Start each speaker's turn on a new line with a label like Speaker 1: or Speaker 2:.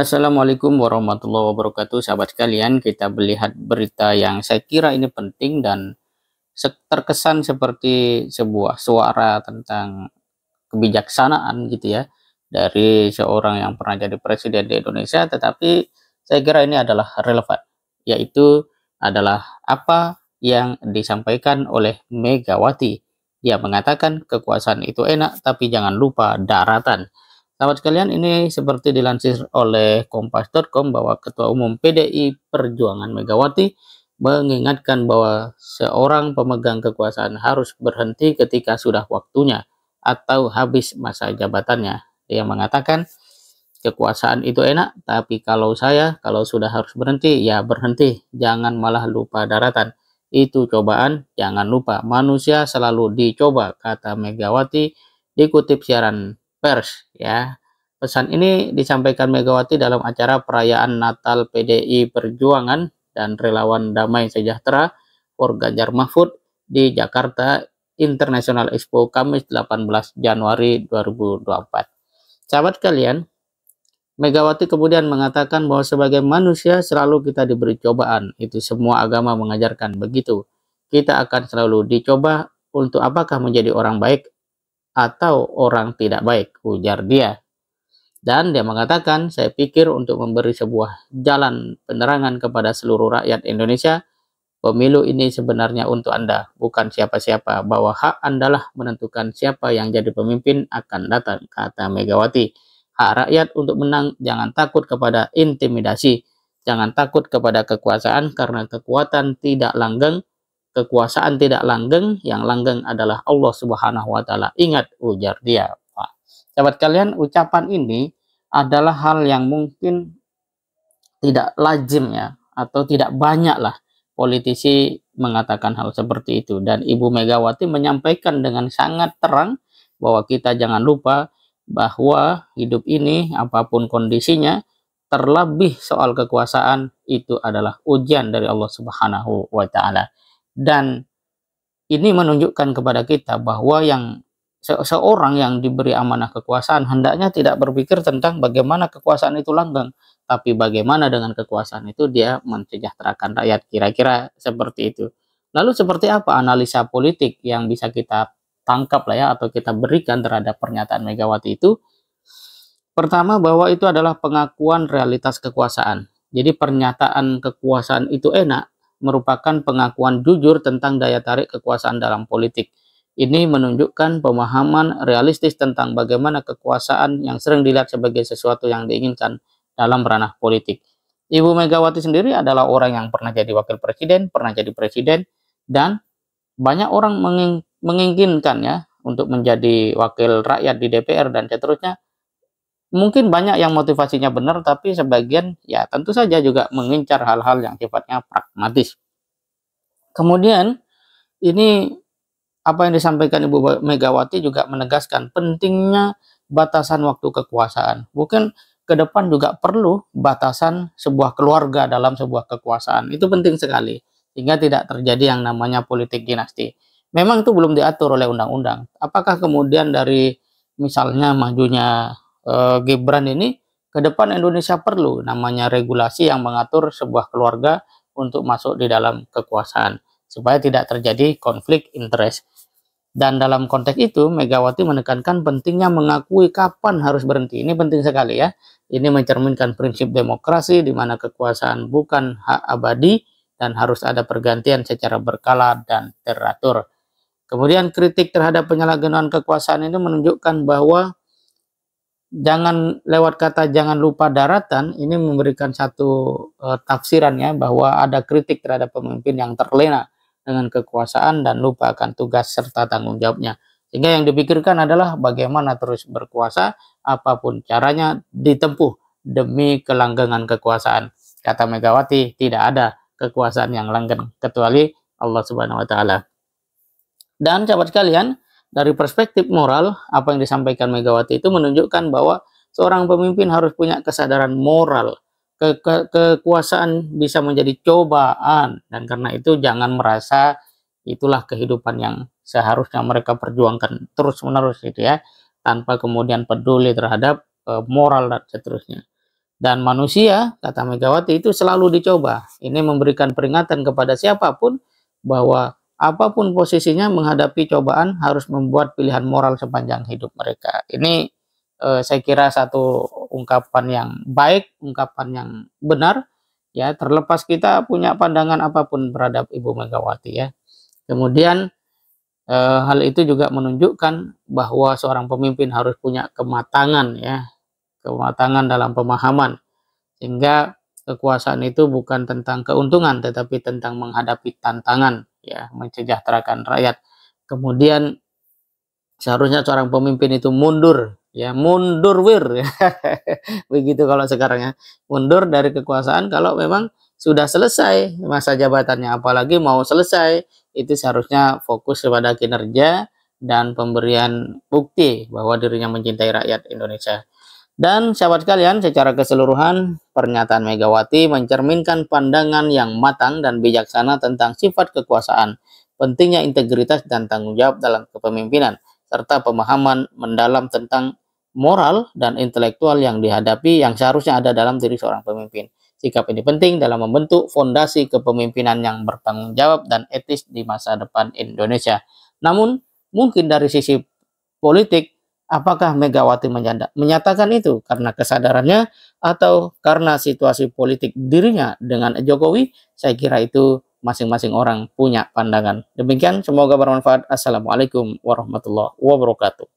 Speaker 1: Assalamualaikum warahmatullahi wabarakatuh, sahabat sekalian. Kita melihat berita yang saya kira ini penting dan terkesan seperti sebuah suara tentang kebijaksanaan gitu ya, dari seorang yang pernah jadi presiden di Indonesia, tetapi saya kira ini adalah relevan, yaitu adalah apa yang disampaikan oleh Megawati. Dia mengatakan kekuasaan itu enak, tapi jangan lupa daratan. Sahabat sekalian, ini seperti dilansir oleh Kompas.com bahwa Ketua Umum PDI Perjuangan Megawati mengingatkan bahwa seorang pemegang kekuasaan harus berhenti ketika sudah waktunya atau habis masa jabatannya. Dia mengatakan kekuasaan itu enak, tapi kalau sudah harus berhenti, ya berhenti, jangan malah lupa daratan. Itu cobaan, jangan lupa. Manusia selalu dicoba, kata Megawati dikutip siaran pers ya. Pesan ini disampaikan Megawati dalam acara perayaan Natal PDI Perjuangan dan Relawan Damai Sejahtera for Ganjar Mahfud di Jakarta International Expo Kamis 18 Januari 2024. Sahabat kalian, Megawati kemudian mengatakan bahwa sebagai manusia selalu kita diberi cobaan. Itu semua agama mengajarkan begitu. Kita akan selalu dicoba untuk apakah menjadi orang baik atau orang tidak baik, ujar dia. Dan dia mengatakan, saya pikir untuk memberi sebuah jalan penerangan kepada seluruh rakyat Indonesia, pemilu ini sebenarnya untuk Anda, bukan siapa-siapa, bahwa hak Anda lah menentukan siapa yang jadi pemimpin akan datang, kata Megawati. Hak rakyat untuk menang, jangan takut kepada intimidasi, jangan takut kepada kekuasaan karena kekuatan tidak langgeng, kekuasaan tidak langgeng, yang langgeng adalah Allah Subhanahu wa taala. Ingat, ujar dia. Sahabat kalian, ucapan ini adalah hal yang mungkin tidak lazim ya, atau tidak banyak lah politisi mengatakan hal seperti itu. Dan Ibu Megawati menyampaikan dengan sangat terang bahwa kita jangan lupa bahwa hidup ini apapun kondisinya, terlebih soal kekuasaan, itu adalah ujian dari Allah Subhanahu wa taala. Dan ini menunjukkan kepada kita bahwa seorang yang diberi amanah kekuasaan hendaknya tidak berpikir tentang bagaimana kekuasaan itu langgeng, tapi bagaimana dengan kekuasaan itu dia mensejahterakan rakyat, kira-kira seperti itu. Lalu seperti apa analisa politik yang bisa kita tangkap lah ya, atau kita berikan terhadap pernyataan Megawati itu? Pertama, bahwa itu adalah pengakuan realitas kekuasaan. Jadi pernyataan kekuasaan itu enak merupakan pengakuan jujur tentang daya tarik kekuasaan dalam politik. Ini menunjukkan pemahaman realistis tentang bagaimana kekuasaan yang sering dilihat sebagai sesuatu yang diinginkan dalam ranah politik. Ibu Megawati sendiri adalah orang yang pernah jadi wakil presiden, pernah jadi presiden, dan banyak orang menginginkan ya untuk menjadi wakil rakyat di DPR dan seterusnya. Mungkin banyak yang motivasinya benar, tapi sebagian ya tentu saja juga mengincar hal-hal yang sifatnya pragmatis. Kemudian ini apa yang disampaikan Ibu Megawati juga menegaskan pentingnya batasan waktu kekuasaan. Mungkin ke depan juga perlu batasan sebuah keluarga dalam sebuah kekuasaan. Itu penting sekali, sehingga tidak terjadi yang namanya politik dinasti. Memang itu belum diatur oleh undang-undang. Apakah kemudian dari misalnya majunya Gibran ini, ke depan Indonesia perlu namanya regulasi yang mengatur sebuah keluarga untuk masuk di dalam kekuasaan, supaya tidak terjadi konflik interest. Dan dalam konteks itu, Megawati menekankan pentingnya mengakui kapan harus berhenti. Ini penting sekali ya. Ini mencerminkan prinsip demokrasi, di mana kekuasaan bukan hak abadi dan harus ada pergantian secara berkala dan teratur. Kemudian kritik terhadap penyalahgunaan kekuasaan ini menunjukkan bahwa jangan lewat kata jangan lupa daratan, ini memberikan satu tafsiran ya, bahwa ada kritik terhadap pemimpin yang terlena dengan kekuasaan dan lupa akan tugas serta tanggung jawabnya. Sehingga yang dipikirkan adalah bagaimana terus berkuasa, apapun caranya ditempuh demi kelanggengan kekuasaan. Kata Megawati, tidak ada kekuasaan yang langgeng kecuali Allah Subhanahu wa taala. Dan sahabat sekalian, dari perspektif moral, apa yang disampaikan Megawati itu menunjukkan bahwa seorang pemimpin harus punya kesadaran moral. Kekuasaan bisa menjadi cobaan, dan karena itu jangan merasa itulah kehidupan yang seharusnya mereka perjuangkan terus-menerus gitu ya, tanpa kemudian peduli terhadap moral dan seterusnya. Dan manusia, kata Megawati, itu selalu dicoba. Ini memberikan peringatan kepada siapapun bahwa apapun posisinya menghadapi cobaan harus membuat pilihan moral sepanjang hidup mereka. Ini saya kira satu ungkapan yang baik, ungkapan yang benar, ya, terlepas kita punya pandangan apapun terhadap Ibu Megawati, ya. Kemudian hal itu juga menunjukkan bahwa seorang pemimpin harus punya kematangan, ya, kematangan dalam pemahaman, sehingga kekuasaan itu bukan tentang keuntungan tetapi tentang menghadapi tantangan, ya, mensejahterakan rakyat. Kemudian seharusnya seorang pemimpin itu mundur, ya, mundur wir. Begitu kalau sekarang, ya, mundur dari kekuasaan kalau memang sudah selesai masa jabatannya, apalagi mau selesai itu seharusnya fokus kepada kinerja dan pemberian bukti bahwa dirinya mencintai rakyat Indonesia. Dan sahabat sekalian, secara keseluruhan pernyataan Megawati mencerminkan pandangan yang matang dan bijaksana tentang sifat kekuasaan, pentingnya integritas dan tanggung jawab dalam kepemimpinan, serta pemahaman mendalam tentang moral dan intelektual yang dihadapi yang seharusnya ada dalam diri seorang pemimpin. Sikap ini penting dalam membentuk fondasi kepemimpinan yang bertanggung jawab dan etis di masa depan Indonesia. Namun, mungkin dari sisi politik, apakah Megawati menyatakan itu karena kesadarannya atau karena situasi politik dirinya dengan Jokowi? Saya kira itu masing-masing orang punya pandangan. Demikian, semoga bermanfaat. Assalamualaikum warahmatullahi wabarakatuh.